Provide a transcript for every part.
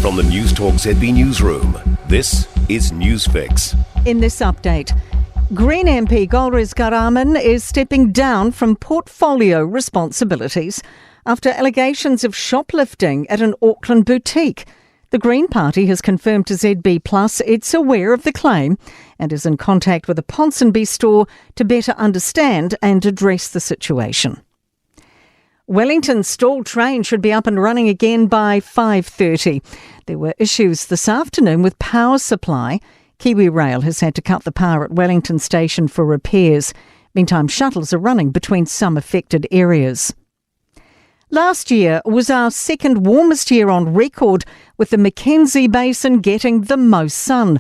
From the Newstalk ZB newsroom, this is Newsfix. In this update, Green MP Golriz Karaman is stepping down from portfolio responsibilities after allegations of shoplifting at an Auckland boutique. The Green Party has confirmed to ZB Plus it's aware of the claim and is in contact with a Ponsonby store to better understand and address the situation. Wellington's stalled train should be up and running again by 5:30. There were issues this afternoon with power supply. Kiwi Rail has had to cut the power at Wellington Station for repairs. Meantime, shuttles are running between some affected areas. Last year was our second warmest year on record, with the Mackenzie Basin getting the most sun.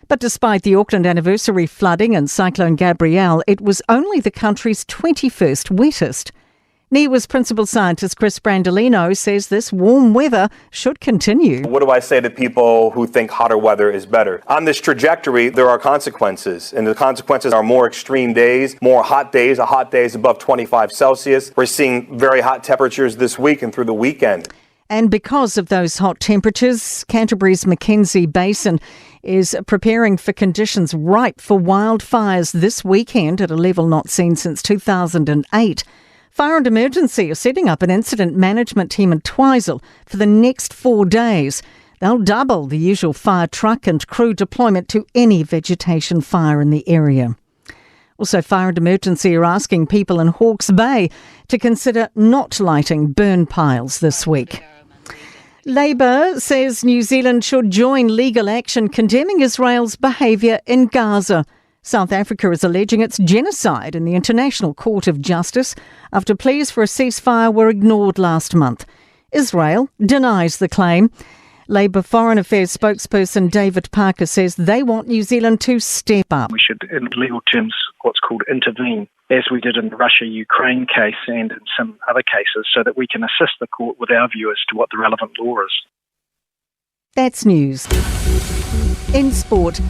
But despite the Auckland anniversary flooding and Cyclone Gabrielle, it was only the country's 21st wettest. NIWA's principal scientist Chris Brandolino says this warm weather should continue. What do I say to people who think hotter weather is better? On this trajectory, there are consequences, and the consequences are more extreme days, more hot days. A hot day is above 25 Celsius. We're seeing very hot temperatures this week and through the weekend. And because of those hot temperatures, Canterbury's Mackenzie Basin is preparing for conditions ripe for wildfires this weekend at a level not seen since 2008. Fire and Emergency are setting up an incident management team in Twizel for the next 4 days. They'll double the usual fire truck and crew deployment to any vegetation fire in the area. Also, Fire and Emergency are asking people in Hawke's Bay to consider not lighting burn piles this week. Labour says New Zealand should join legal action condemning Israel's behaviour in Gaza. South Africa is alleging it's genocide in the International Court of Justice after pleas for a ceasefire were ignored last month. Israel denies the claim. Labour Foreign Affairs spokesperson David Parker says they want New Zealand to step up. We should, in legal terms, what's called intervene, as we did in the Russia-Ukraine case and in some other cases, so that we can assist the court with our view as to what the relevant law is. That's news. In sport,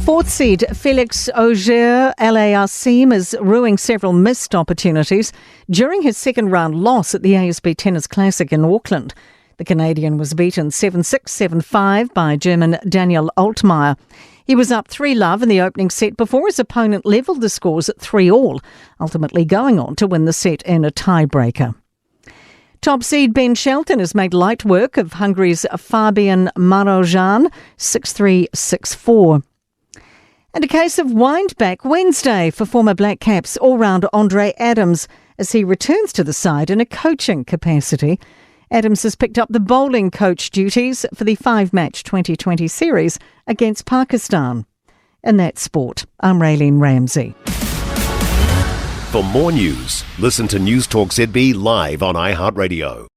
fourth seed Felix Auger-Aliassime is ruining several missed opportunities during his second round loss at the ASB Tennis Classic in Auckland. The Canadian was beaten 7-6, 7-5 by German Daniel Altmaier. He was up 3-love in the opening set before his opponent levelled the scores at 3-all, ultimately going on to win the set in a tiebreaker. Top seed Ben Shelton has made light work of Hungary's Fabian Marozsan 6-3, 6-4. And a case of wind-back Wednesday for former Black Caps all-rounder Andre Adams as he returns to the side in a coaching capacity. Adams has picked up the bowling coach duties for the 5-match 2020 series against Pakistan. And that's sport. I'm Raylene Ramsey. For more news, listen to Newstalk ZB live on iHeartRadio.